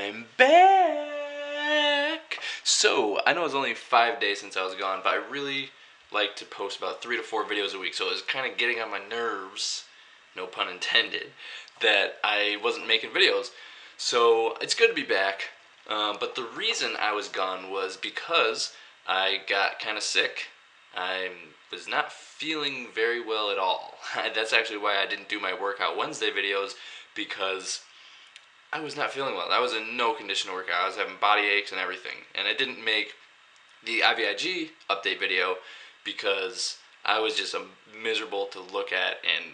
I'm back! So, I know it's only 5 days since I was gone, but I really like to post about 3 to 4 videos a week, so it was kind of getting on my nerves, no pun intended, that I wasn't making videos. So, it's good to be back, but the reason I was gone was because I got kind of sick. I was not feeling very well at all. That's actually why I didn't do my Workout Wednesday videos, because I was not feeling well. I was in no condition to work out. I was having body aches and everything. And I didn't make the IVIG update video because I was just miserable to look at and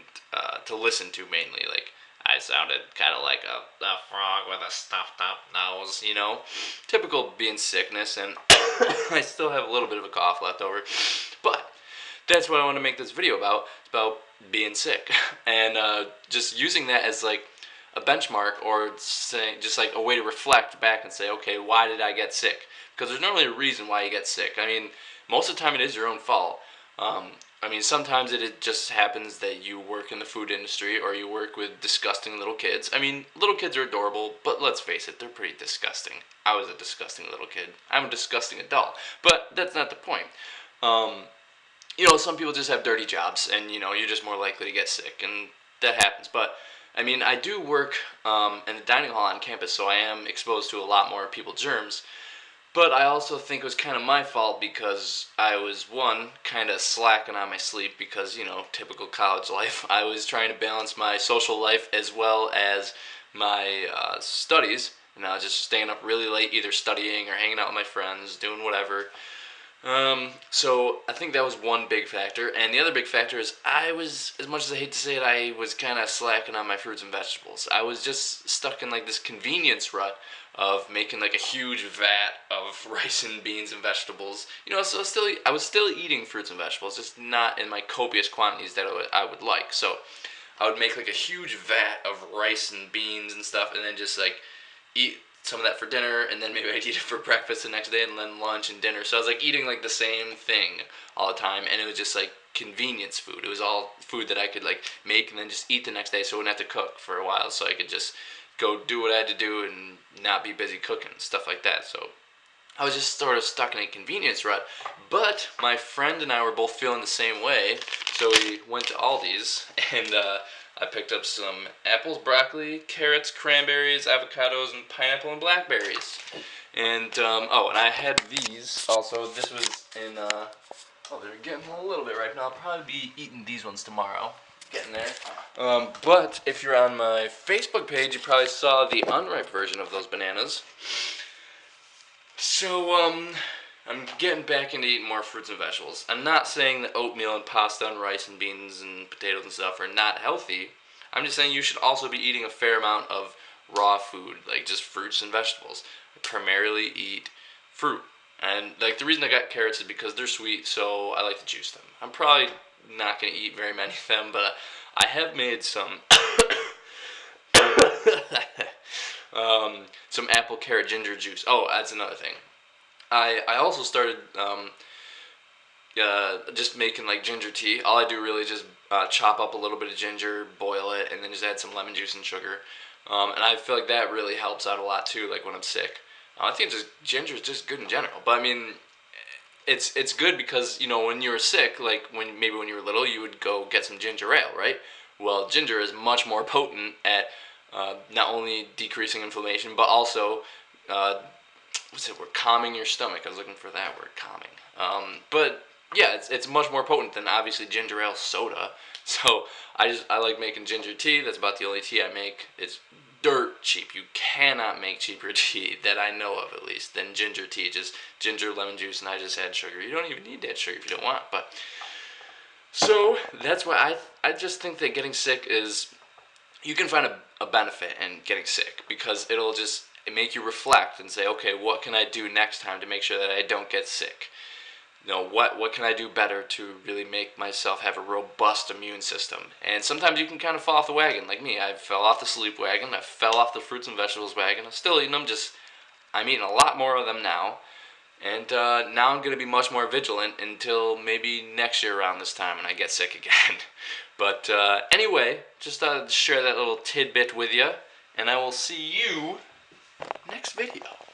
to listen to mainly. Like, I sounded kind of like a frog with a stuffed up nose, you know? Typical being sickness, and I still have a little bit of a cough left over. But that's what I want to make this video about. It's about being sick. And just using that as like a benchmark, or say, just like a way to reflect back and say, okay, why did I get sick? Because there's normally a reason why you get sick. I mean, most of the time it is your own fault. I mean, sometimes it just happens that you work in the food industry or you work with disgusting little kids. I mean, little kids are adorable, but let's face it, they're pretty disgusting. I was a disgusting little kid. I'm a disgusting adult, but that's not the point. You know, some people just have dirty jobs, and you know, you're just more likely to get sick, and that happens. But I mean, I do work in the dining hall on campus, so I am exposed to a lot more people germs. But I also think it was kind of my fault because I was, one, kind of slacking on my sleep because, you know, typical college life. I was trying to balance my social life as well as my studies, and I was just staying up really late, either studying or hanging out with my friends, doing whatever. So I think that was one big factor, and the other big factor is I was, as much as I hate to say it, I was kind of slacking on my fruits and vegetables. I was just stuck in like this convenience rut of making like a huge vat of rice and beans and vegetables. You know, so I was still eating fruits and vegetables, just not in my copious quantities that I would like. So I would make like a huge vat of rice and beans and stuff, and then just like eat some of that for dinner, and then maybe I'd eat it for breakfast the next day, and then lunch and dinner. So I was like eating like the same thing all the time, and it was just like convenience food. It was all food that I could like make and then just eat the next day, so I wouldn't have to cook for a while, so I could just go do what I had to do and not be busy cooking, stuff like that. So I was just sort of stuck in a convenience rut. But my friend and I were both feeling the same way, so we went to Aldi's, and I picked up some apples, broccoli, carrots, cranberries, avocados, and pineapple and blackberries. And, and I had these also. This was in, they're getting a little bit ripe now. I'll probably be eating these ones tomorrow. Getting there. But if you're on my Facebook page, you probably saw the unripe version of those bananas. So, I'm getting back into eating more fruits and vegetables. I'm not saying that oatmeal and pasta and rice and beans and potatoes and stuff are not healthy. I'm just saying you should also be eating a fair amount of raw food, like just fruits and vegetables. I primarily eat fruit. And like the reason I got carrots is because they're sweet, so I like to juice them. I'm probably not going to eat very many of them, but I have made some some apple carrot ginger juice. Oh, that's another thing. I also started just making like ginger tea. All I do really is just chop up a little bit of ginger, boil it, and then just add some lemon juice and sugar. And I feel like that really helps out a lot too, like when I'm sick. I think just ginger is just good in general. But I mean, it's good because, you know, when you were sick, like maybe when you were little, you would go get some ginger ale, right? Well, ginger is much more potent at not only decreasing inflammation, but also calming your stomach. I was looking for that word, calming. But yeah, it's much more potent than obviously ginger ale soda. So I like making ginger tea. That's about the only tea I make. It's dirt cheap. You cannot make cheaper tea that I know of, at least, than ginger tea. Just ginger, lemon juice, and I just add sugar. You don't even need to add sugar if you don't want. But so that's why I just think that getting sick is, you can find a benefit in getting sick, because it'll just make you reflect and say, okay, what can I do next time to make sure that I don't get sick? You know, what can I do better to really make myself have a robust immune system? And sometimes you can kind of fall off the wagon, like me. I fell off the sleep wagon. I fell off the fruits and vegetables wagon. I'm still eating them, just I'm eating a lot more of them now. And now I'm going to be much more vigilant until maybe next year around this time when I get sick again. But anyway, just thought I'd share that little tidbit with you. And I will see you next video.